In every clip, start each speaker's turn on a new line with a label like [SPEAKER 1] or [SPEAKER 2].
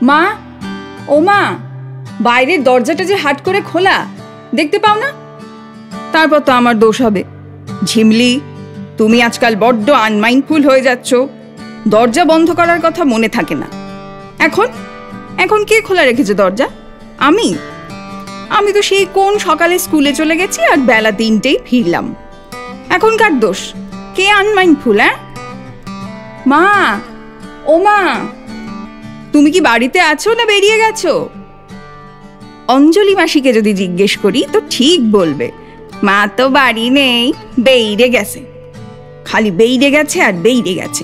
[SPEAKER 1] মা, ও মা, বাইরের দরজাটা যে হাট করে খোলা, দেখতে পাও না? তারপর তো আমার দোষ হবে। ঝিমলি, তুমি আজকাল বড্ড আনমাইন্ডফুল হয়ে যাচ্ছ। দরজা বন্ধ করার কথা মনে থাকে না। এখন এখন কে খোলা রেখেছে দরজা? আমি আমি তো সেই কোন সকালে স্কুলে চলে গেছি আর বেলা 3টেই ফিরলাম। এখন কার দোষ? কে আনমাইন্ডফুল? হ্যাঁ মা, ও মা, তুমি কি বাড়িতে আছো না বেরিয়ে গেছো? অঞ্জলি মাসিকে যদি জিজ্ঞেস করি তো ঠিক বলবে, মা তো বাড়ি নেই, বেইরে গেছে। খালি বেইরে গেছে আর বেইরে গেছে।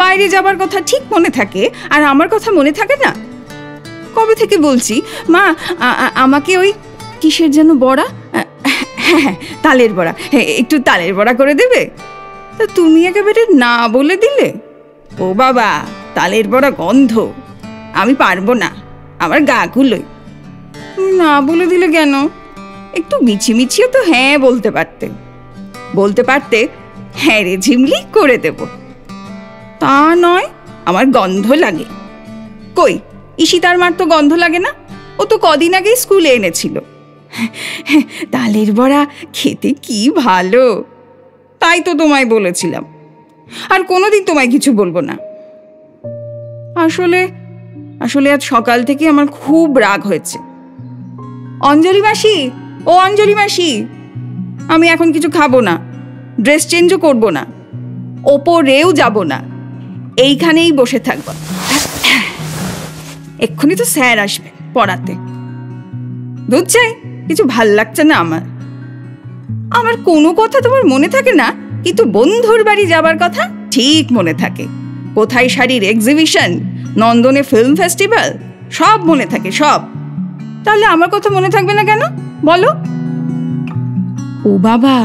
[SPEAKER 1] বাইরে যাবার কথা ঠিক মনে থাকে, আর আমার কথা মনে থাকে না। কবে থেকে বলছি, মা আমাকে ওই কিসের যেন বড়া, হ্যাঁ তালের বড়া, একটু তালের বড়া করে দেবে। তা তুমি একেবারে না বলে দিলে। ও বাবা, তালের বড়া গন্ধ, আমি পারবো না, আমার গা গুলোয়। না বলে দিলে কেন? একটু মিছিমিছিও তো হ্যাঁ বলতে পারতে। বলতে পারতে, হ্যাঁ রে ঝিমলি, করে দেব। তা নয়, আমার গন্ধ লাগে। কই, ঈশিতার মার তো গন্ধ লাগে না, ও তো কদিন আগেই স্কুলে এনেছিল। তালের বড়া খেতে কি ভালো, তাই তো তোমায় বলেছিলাম। আর কোনোদিন তোমায় কিছু বলবো না। আসলে আসলে আজ সকাল থেকে আমার খুব রাগ হয়েছে। অঞ্জলি মাসি, ও অঞ্জলি মাসি, আমি এখন কিছু খাবো না, ড্রেস চেঞ্জও করবো না, ওপরেও যাব না, এইখানেই বসে থাকবো। এক্ষুনি তো স্যার আসবে পড়াতে। দুধ চাই, কিছু ভাল লাগছে না আমার। আমার কোনো কথা তোমার মনে থাকে না, কিন্তু বন্ধুর বাড়ি যাবার কথা ঠিক মনে থাকে। কোথায় শাড়ির এক্সিবিশন, নন্দনে ফিল্ম ফেস্টিভ্যাল, সব মনে থাকে, সব। তাহলে আমার কথা মনে থাকবে না কেন বলো? ও বাবা,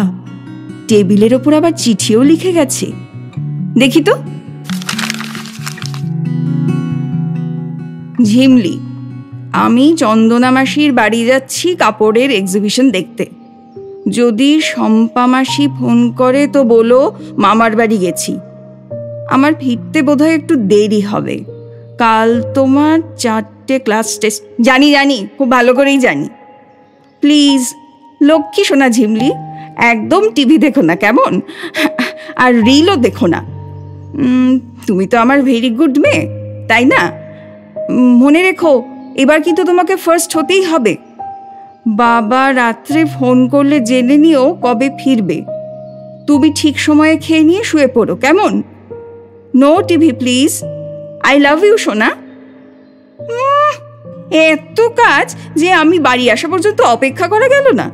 [SPEAKER 1] টেবিলের ওপর আবার চিঠিও লিখে গেছে, দেখি তো। ঝিমলি, আমি চন্দনা মাসির বাড়ি যাচ্ছি কাপড়ের এক্সিবিশন দেখতে। যদি শম্পা মাসি ফোন করে তো বলো মামার বাড়ি গেছি। আমার ফিরতে বোধহয় একটু দেরি হবে। কাল তোমার 4টে ক্লাস টেস্ট। জানি জানি, খুব ভালো করেই জানি। প্লিজ লক্ষ্মী সোনা ঝিমলি, একদম টিভি দেখো না কেমন, আর রিলও দেখো না। তুমি তো আমার ভেরি গুড মেয়ে, তাই না? মনে রেখো, এবার কিন্তু তোমাকে ফার্স্ট হতেই হবে। বাবা রাত্রে ফোন করলে জেনে নিও কবে ফিরবে। তুমি ঠিক সময়ে খেয়ে নিয়ে শুয়ে পড়ো, কেমন? No TV please. I love you সোনা। এত কাজ যে আমি বাড়ি আসা পর্যন্ত অপেক্ষা করা গেল না।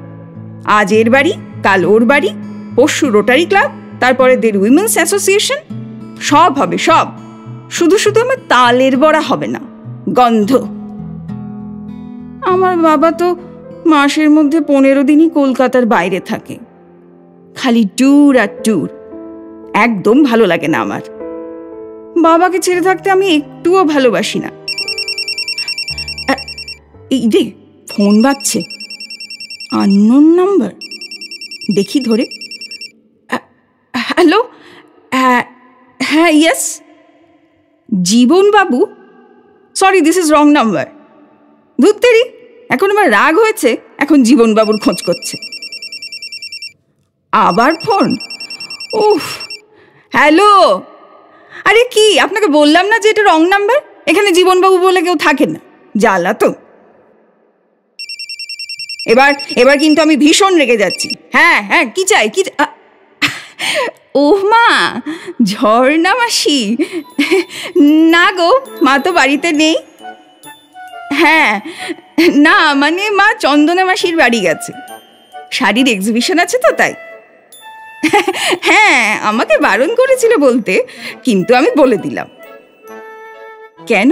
[SPEAKER 1] আজ এর বাড়ি, কাল ওর বাড়ি, পরশু রোটারি ক্লাব, তারপরে দের উইমেন্স অ্যাসোসিয়েশন, সব হবে সব। শুধু শুধু আমার তালের বড়া হবে না, গন্ধ। আমার বাবা তো মাসের মধ্যে 15 দিনই কলকাতার বাইরে থাকে। খালি ট্যুর আর ট্যুর, একদম ভালো লাগে না আমার। বাবাকে ছেড়ে থাকতে আমি একটুও ভালোবাসি না। এই রে, ফোন বাজছে, আননোন নাম্বার। দেখি ধরে। হ্যালো, হ্যাঁ ইয়েস, জীবন বাবু। Sorry, this is wrong number. ধুত্তেরি, এখন আমার রাগ হয়েছে, এখন জীবন বাবুর খোঁজ করছে। আবার ফোন। উফ, হ্যালো। আরে কি, আপনাকে বললাম না যে এটা রং নাম্বার, এখানে জীবনবাবু বলে কেউ থাকে না। জ্বালা তো। এবার এবার কিন্তু আমি ভীষণ রেগে যাচ্ছি। হ্যাঁ হ্যাঁ, কি চাই কি? ওহ মা, ঝর্ণা মাসি। না গো, মা তো বাড়িতে নেই। হ্যাঁ না, মানে মা চন্দনা মাসির বাড়ি গেছে, শাড়ির এক্সিবিশন আছে তো তাই। হ্যাঁ, আমাকে বারণ করেছিল বলতে, কিন্তু আমি বলে দিলাম। কেন?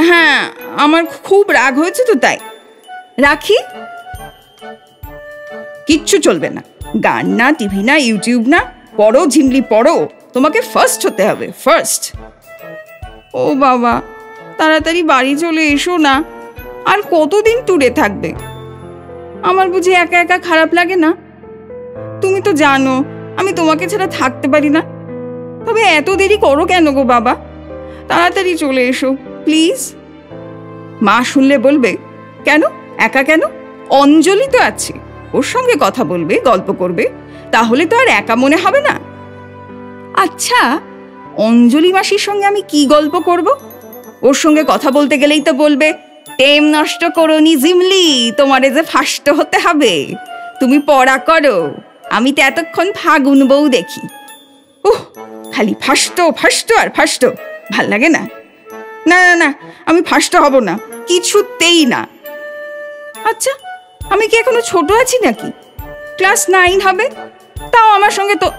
[SPEAKER 1] হ্যাঁ, আমার খুব রাগ হয়েছে তো তাই। রাখি? কিচ্ছু চলবে না, গান না, টিভি না, ইউটিউব না। পড়ো ঝিমলি পড়ো, তোমাকে ফার্স্ট হতে হবে, ফার্স্ট। ও বাবা, তাড়াতাড়ি বাড়ি চলে এসো না। আর কতদিন ট্যুরে থাকবে? আমার বুঝি একা একা খারাপ লাগে না? তুমি তো জানো আমি তোমাকে ছাড়া থাকতে পারি না। তবে এত দেরি করো কেন গো বাবা? তাড়াতাড়ি চলে এসো প্লিজ। মা শুনলে বলবে, কেন একা কেন, অঞ্জলি তো আছে, ওর সঙ্গে কথা বলবে, গল্প করবে, তাহলে তো আর একা মনে হবে না। আচ্ছা, অঞ্জলি মাসির সঙ্গে আমি কি গল্প করব? ওর সঙ্গে কথা বলতে গেলেই তো বলবে, টেম নষ্ট করোনি ঝিমলি, তোমারে যে ফাষ্ট হতে হবে, তুমি পড়া করো, আমি তো এতক্ষণ ফাগুন বউ দেখি। উহ, খালি ফাষ্ট ফাষ্ট আর ফাষ্ট, ভাল লাগে না। না না না, আমি ফাষ্ট হব না, কিছুতেই না। আচ্ছা, আমি কি এখনো ছোট আছি নাকি? ক্লাস 9 হবে, তাও আমার সঙ্গে তো।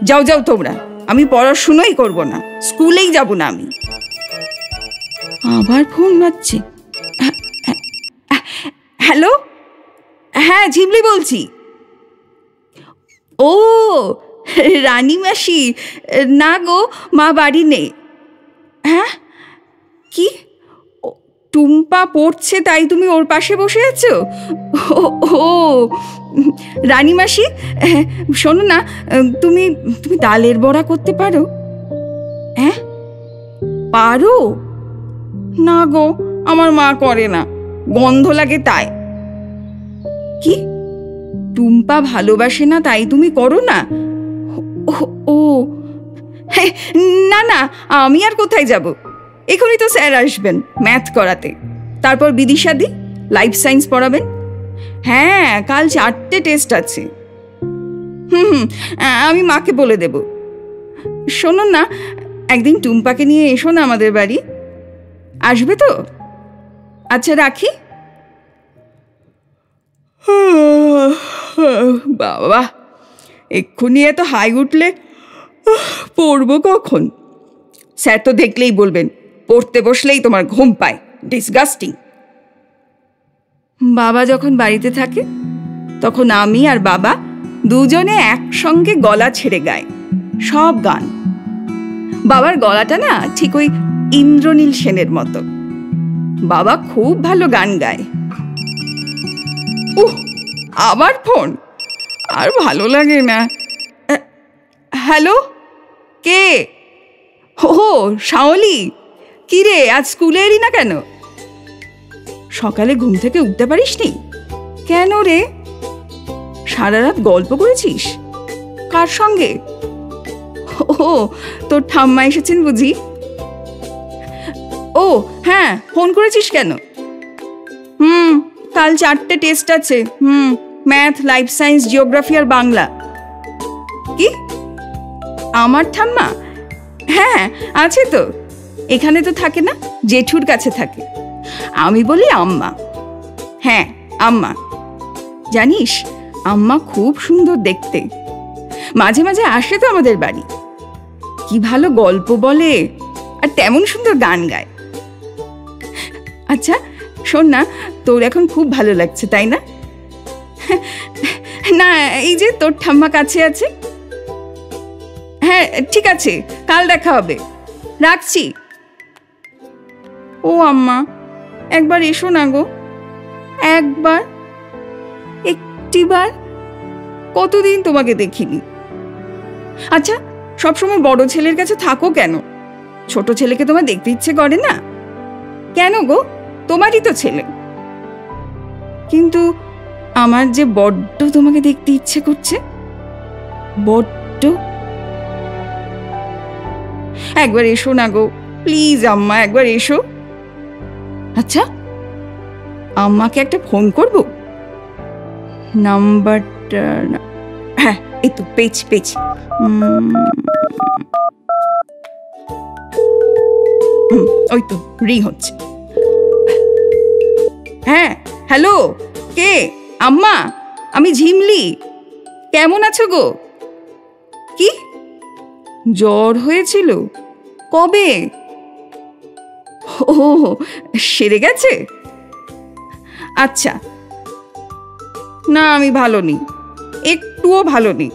[SPEAKER 1] যাও যাও তোমরা, আমি পড়াশুনোই করব না, স্কুলেই যাব না আমি। আবার ফোন বাজছে। হ্যালো, হ্যাঁ ঝিমলি বলছি। ও রানী মাসি, না গো, মা বাড়ি নেই। হ্যাঁ কি, টুম্পা পড়ছে তাই তুমি ওর পাশে বসে আছো? ও রানী মাসি, শোনো না, তুমি তুমি ডালের বড়া করতে পারো? হ্যাঁ পারো? না গো, আমার মা করে না, গন্ধ লাগে তাই। কি, টুম্পা ভালোবাসে না তাই তুমি করো না? ও না না, আমি আর কোথায় যাব, এখনই তো স্যার আসবেন ম্যাথ করাতে, তারপর বিদিশাদি লাইফ সায়েন্স পড়াবেন। হ্যাঁ, কাল 4টে টেস্ট আছে। আমি মাকে বলে দেব। শোনো না, একদিন টুম্পাকে নিয়ে এসো না আমাদের বাড়ি, আসবে তো? আচ্ছা রাখি। বাবা, এক্ষুনি এত হাই উঠলে পড়বো কখন? স্যার তো দেখলেই বলবেন, পড়তে বসলেই তোমার ঘুম পায়, ডিসগাস্টিং। বাবা যখন বাড়িতে থাকে তখন আমি আর বাবা দুজনে একসঙ্গে গলা ছেড়ে গাই সব গান। বাবার গলাটা না ঠিক ওই ইন্দ্রনীল সেনের মতো, বাবা খুব ভালো গান গায়। আবার ফোন, আর ভালো লাগে না। হ্যালো, কে? ও শাওলি, কি রে, আজ স্কুলে এলি না কেন? সকালে ঘুম থেকে উঠতে পারিসনি কেন রে? সারা রাত গল্প করেছিস? কার সঙ্গে? ও তোর ঠাম্মা এসেছেন বুঝি? ও হ্যাঁ, ফোন করেছিস কেন? কাল 4টে টেস্ট আছে। ম্যাথ, লাইফ সায়েন্স, জিওগ্রাফি আর বাংলা। কি, আমার ঠাম্মা? হ্যাঁ আছে তো, এখানে তো থাকে না, জেঠুর কাছে থাকে। আমি বলি আম্মা। হ্যাঁ আম্মা। জানিস, আম্মা খুব সুন্দর দেখতে, মাঝে মাঝে আসে তো আমাদের বাড়ি, কি ভালো গল্প বলে আর তেমন সুন্দর গান গায়। আচ্ছা শোন না, তোর এখন খুব ভালো লাগছে তাই না? না, এই যে তোর ঠাম্মা কাছে আছে। হ্যাঁ ঠিক আছে, কাল দেখা হবে, রাখছি। ও আম্মা, একবার এসো না গো, একবার, একটিবার, কতদিন তোমাকে দেখিনি। আচ্ছা, সবসময় বড় ছেলের কাছে থাকো কেন? ছোট ছেলেকে তোমার দেখতে ইচ্ছে করে না কেন গো? তোমারই তো ছেলে। কিন্তু আমার যে বড্ড তোমাকে দেখতে ইচ্ছে করছে, বড্ড। একবার এসো না গো, প্লিজ আম্মা, একবার এসো। আচ্ছা, আম্মাকে একটা ফোন করব, নাম্বারটা? হ্যাঁ এই তো পেয়েছি পেয়েছি। ওই তো রিং হচ্ছে। হ্যাঁ হ্যালো, কে? আম্মা, আমি ঝিমলি। কেমন আছো গো? কি, জ্বর হয়েছিল? কবে? ও সেরে গেছে? আচ্ছা। না আমি ভালো নেই, একটুও ভালো নেই।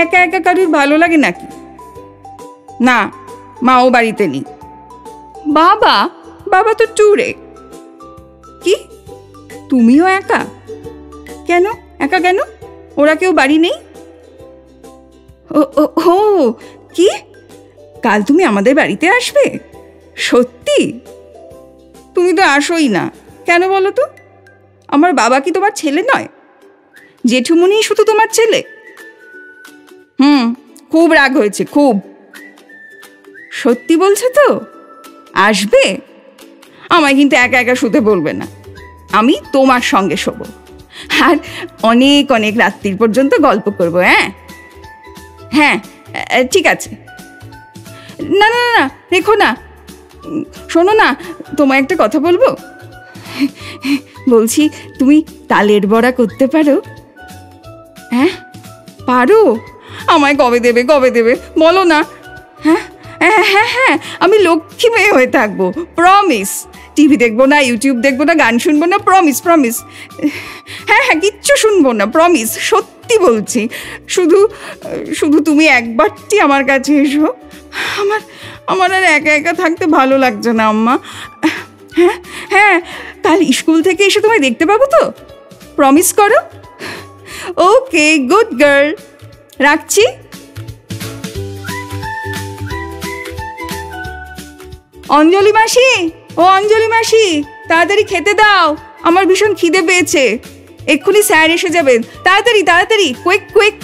[SPEAKER 1] একা একা কারুর ভালো লাগে নাকি? না, মাও বাড়িতে নেই। বাবা? বাবা তো ট্যুরে। কি, তুমিও একা? কেন একা কেন? ওরা কেউ বাড়ি নেই? ও কি, কাল তুমি আমাদের বাড়িতে আসবে? সত্যি? তুমি তো আসোই না, কেন বলো তো? আমার বাবা কি তোমার ছেলে নয়? জেঠুমনি শুধু তোমার ছেলে? খুব রাগ হয়েছে, খুব। সত্যি বলছো তো? আসবে? আমায় কিন্তু একা একা শুতে বলবে না, আমি তোমার সঙ্গে শোবো, আর অনেক অনেক রাত্রির পর্যন্ত গল্প করবো। হ্যাঁ হ্যাঁ, ঠিক আছে। না না না, রেখো না। শোনো না, তোমায় একটা কথা বলবো। বলছি, তুমি তালের বড়া করতে পারো? হ্যাঁ পারো? আমায় কবে দেবে, কবে দেবে বলো না। হ্যাঁ হ্যাঁ হ্যাঁ হ্যাঁ, আমি লক্ষ্মী মেয়ে হয়ে থাকবো, প্রমিস। টিভি দেখবো না, ইউটিউব দেখবো না, গান শুনবো না, প্রমিস প্রমিস। হ্যাঁ হ্যাঁ, কিচ্ছু শুনবো না, প্রমিস, সত্যি বলছি। শুধু শুধু তুমি একবারটি আমার কাছে এসো। আমার আর একা একা থাকতে ভালো লাগছে না আম্মা। হ্যাঁ হ্যাঁ, কাল স্কুল থেকে এসে তোমায় দেখতে পাবো তো? প্রমিস করো। ওকে, গুড গার্ল, রাখছি। অঞ্জলি মাসি, ও অঞ্জলি মাসি, তাড়াতাড়ি খেতে দাও, আমার ভীষণ খিদে পেয়েছে। এক্ষুনি স্যার এসে যাবেন, তাড়াতাড়ি তাড়াতাড়ি, কুইক কুইক।